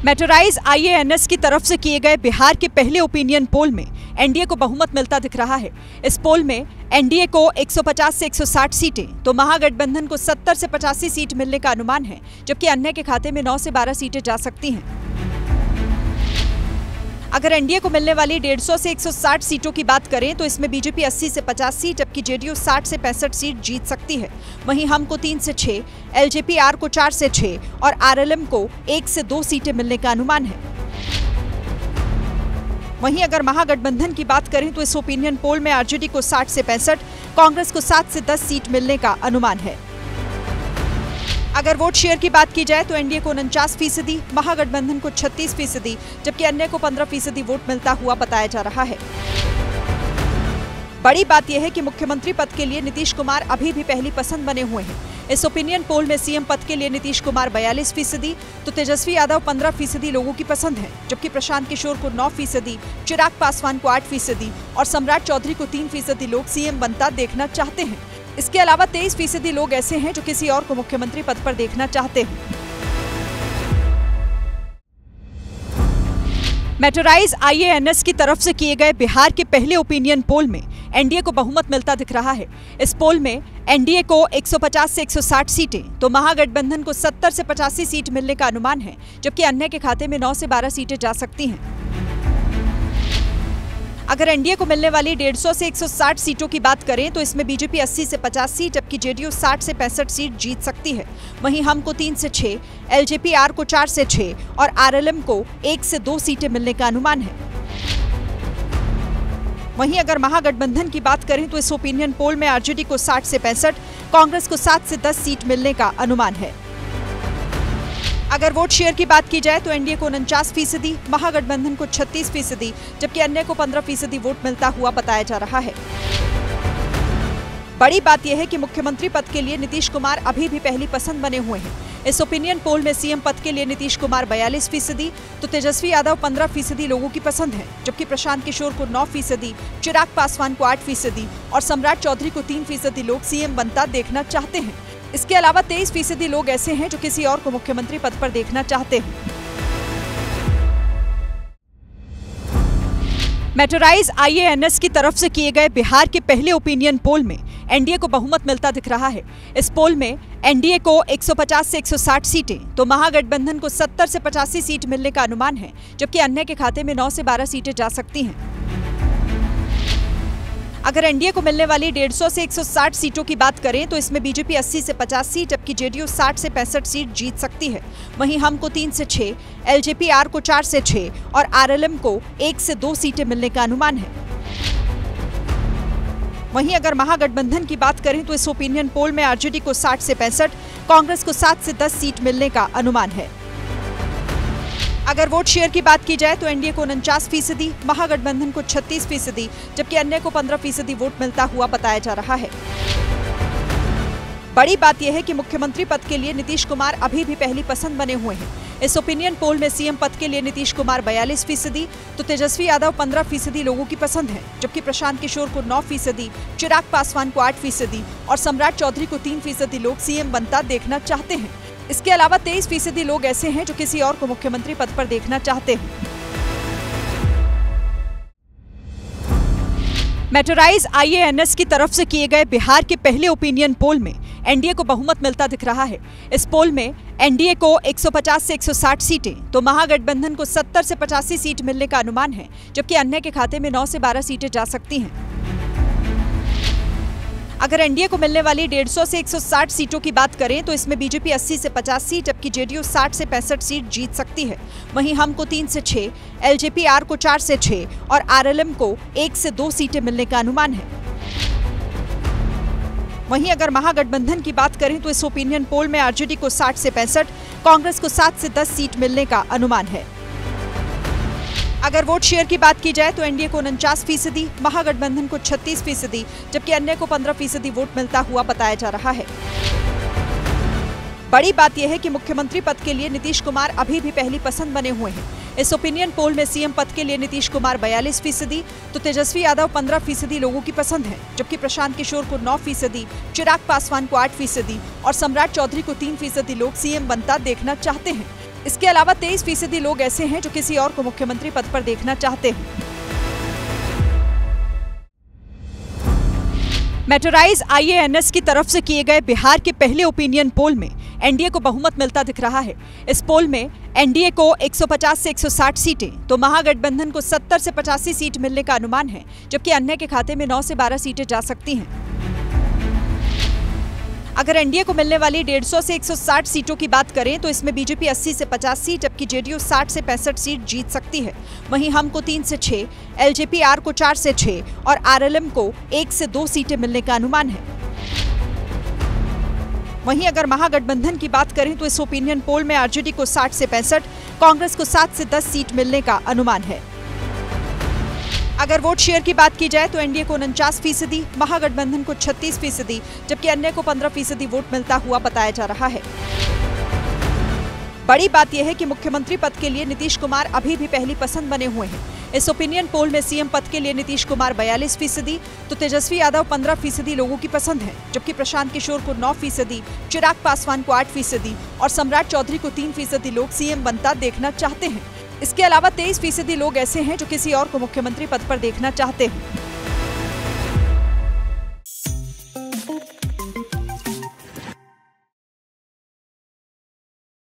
मेट्रोराइज IANS की तरफ से किए गए बिहार के पहले ओपिनियन पोल में एनडीए को बहुमत मिलता दिख रहा है। इस पोल में एनडीए को 150 से 160 सीटें तो महागठबंधन को 70 से 85 सीट मिलने का अनुमान है, जबकि अन्य के खाते में 9 से 12 सीटें जा सकती हैं। अगर एनडीए को मिलने वाली 150 से 160 सीटों की बात करें तो इसमें बीजेपी 80 से 50 सीट, जबकि जेडीयू 60 से 65 सीट जीत सकती है। वहीं हम को 3 से 6, एलजेपी आर को 4 से 6 और आरएलएम को 1 से 2 सीटें मिलने का अनुमान है। वहीं अगर महागठबंधन की बात करें तो इस ओपिनियन पोल में आरजेडी को 60 से 65, कांग्रेस को 7 से 10 सीट मिलने का अनुमान है। अगर वोट शेयर की बात की जाए तो एनडीए को 49%, महागठबंधन को 36%, जबकि अन्य को 15% वोट मिलता हुआ बताया जा रहा है। बड़ी बात यह है कि मुख्यमंत्री पद के लिए नीतीश कुमार अभी भी पहली पसंद बने हुए हैं। इस ओपिनियन पोल में सीएम पद के लिए नीतीश कुमार 42%, तो तेजस्वी यादव 15% लोगों की पसंद है, जबकि प्रशांत किशोर को 9%, चिराग पासवान को 8% और सम्राट चौधरी को 3% लोग सीएम बनता देखना चाहते हैं। इसके अलावा 23% लोग ऐसे हैं जो किसी और को मुख्यमंत्री पद पर देखना चाहते हैं। मेट्रोराइज IANS की तरफ से किए गए बिहार के पहले ओपिनियन पोल में एनडीए को बहुमत मिलता दिख रहा है। इस पोल में एनडीए को 150 से 160 सीटें तो महागठबंधन को 70 से 85 सीट मिलने का अनुमान है, जबकि अन्य के खाते में 9 से 12 सीटें जा सकती हैं। अगर एनडीए को मिलने वाली 150 से 160 सीटों की बात करें तो इसमें बीजेपी 80 से 50 सीट, जबकि जेडीयू 60 से 65 सीट जीत सकती है। वहीं हम को 3 से 6, एलजेपी आर को 4 से 6 और आरएलएम को 1 से 2 सीटें मिलने का अनुमान है। वहीं अगर महागठबंधन की बात करें तो इस ओपिनियन पोल में आरजेडी को 60 से 65, कांग्रेस को 7 से 10 सीट मिलने का अनुमान है। अगर वोट शेयर की बात की जाए तो एनडीए को 49%, महागठबंधन को 36%, जबकि अन्य को 15% वोट मिलता हुआ बताया जा रहा है। बड़ी बात यह है कि मुख्यमंत्री पद के लिए नीतीश कुमार अभी भी पहली पसंद बने हुए हैं। इस ओपिनियन पोल में सीएम पद के लिए नीतीश कुमार 42%, तो तेजस्वी यादव 15% लोगों की पसंद है, जबकि प्रशांत किशोर को 9%, चिराग पासवान को 8% और सम्राट चौधरी को 3% लोग सीएम बनता देखना चाहते हैं। इसके अलावा 23% लोग ऐसे हैं जो किसी और को मुख्यमंत्री पद पर देखना चाहते हैं। मेट्रोराइज IANS की तरफ से किए गए बिहार के पहले ओपिनियन पोल में एनडीए को बहुमत मिलता दिख रहा है। इस पोल में एनडीए को 150 से 160 सीटें तो महागठबंधन को 70 से 85 सीट मिलने का अनुमान है, जबकि अन्य के खाते में 9 से 12 सीटें जा सकती हैं। अगर एनडीए को मिलने वाली 150 से 160 सीटों की बात करें तो इसमें बीजेपी 80 से 50 सीट, जबकि जेडीयू 60 से 65 सीट जीत सकती है। वहीं हम को 3 से 6, एलजेपी आर को 4 से 6 और आरएलएम को 1 से 2 सीटें मिलने का अनुमान है। वहीं अगर महागठबंधन की बात करें तो इस ओपिनियन पोल में आरजेडी को 60 से 65, कांग्रेस को 7 से 10 सीट मिलने का अनुमान है। अगर वोट शेयर की बात की जाए तो एनडीए को 49%, महागठबंधन को 36%, जबकि अन्य को 15% वोट मिलता हुआ बताया जा रहा है। बड़ी बात यह है कि मुख्यमंत्री पद के लिए नीतीश कुमार अभी भी पहली पसंद बने हुए हैं। इस ओपिनियन पोल में सीएम पद के लिए नीतीश कुमार 42%, तो तेजस्वी यादव 15% लोगों की पसंद है, जबकि प्रशांत किशोर को 9%, चिराग पासवान को 8% और सम्राट चौधरी को 3% लोग सीएम बनता देखना चाहते हैं। इसके अलावा 23% लोग ऐसे हैं जो किसी और को मुख्यमंत्री पद पर देखना चाहते हैं। मेट्रोराइज IANS की तरफ से किए गए बिहार के पहले ओपिनियन पोल में एनडीए को बहुमत मिलता दिख रहा है। इस पोल में एनडीए को 150 से 160 सीटें तो महागठबंधन को 70 से 85 सीट मिलने का अनुमान है, जबकि अन्य के खाते में 9 से 12 सीटें जा सकती हैं। अगर एनडीए को मिलने वाली 150 से 160 सीटों की बात करें तो इसमें बीजेपी 80 से 50 सीट, जबकि जेडीयू 60 से 65 सीट जीत सकती है। वहीं हम को 3 से 6, एलजेपी आर को 4 से 6 और आरएलएम को 1 से 2 सीटें मिलने का अनुमान है। वहीं अगर महागठबंधन की बात करें तो इस ओपिनियन पोल में आरजेडी को 60 से 65, कांग्रेस को 7 से 10 सीट मिलने का अनुमान है। अगर वोट शेयर की बात की जाए तो एनडीए को 49%, महागठबंधन को 36%, जबकि अन्य को 15% वोट मिलता हुआ बताया जा रहा है। बड़ी बात यह है कि मुख्यमंत्री पद के लिए नीतीश कुमार अभी भी पहली पसंद बने हुए हैं। इस ओपिनियन पोल में सीएम पद के लिए नीतीश कुमार 42%, तो तेजस्वी यादव 15% लोगों की पसंद है, जबकि प्रशांत किशोर को 9%, चिराग पासवान को 8% और सम्राट चौधरी को 3% लोग सीएम बनता देखना चाहते हैं। इसके अलावा 23% लोग ऐसे हैं जो किसी और को मुख्यमंत्री पद पर देखना चाहते हैं। मेट्रोराइज IANS की तरफ से किए गए बिहार के पहले ओपिनियन पोल में एनडीए को बहुमत मिलता दिख रहा है। इस पोल में एनडीए को 150 से 160 सीटें तो महागठबंधन को 70 से 85 सीट मिलने का अनुमान है, जबकि अन्य के खाते में 9 से 12 सीटें जा सकती हैं। अगर एनडीए को मिलने वाली 150 से 160 सीटों की बात करें तो इसमें बीजेपी 80 से 50 सीट, जबकि जेडीयू 60 से 65 सीट जीत सकती है। वहीं हम को 3 से 6, एलजेपी-आर को 4 से 6 और आरएलएम को 1 से 2 सीटें मिलने का अनुमान है। वहीं अगर महागठबंधन की बात करें तो इस ओपिनियन पोल में आरजेडी को 60 से 65, कांग्रेस को 7 से 10 सीट मिलने का अनुमान है। अगर वोट शेयर की बात की जाए तो एनडीए को 49%, महागठबंधन को 36%, जबकि अन्य को 15% वोट मिलता हुआ बताया जा रहा है। बड़ी बात यह है कि मुख्यमंत्री पद के लिए नीतीश कुमार अभी भी पहली पसंद बने हुए हैं। इस ओपिनियन पोल में सीएम पद के लिए नीतीश कुमार 42%, तो तेजस्वी यादव 15% लोगों की पसंद है, जबकि प्रशांत किशोर को 9%, चिराग पासवान को 8% और सम्राट चौधरी को 3% लोग सीएम बनता देखना चाहते हैं। इसके अलावा 23% लोग ऐसे हैं जो किसी और को मुख्यमंत्री पद पर देखना चाहते हैं।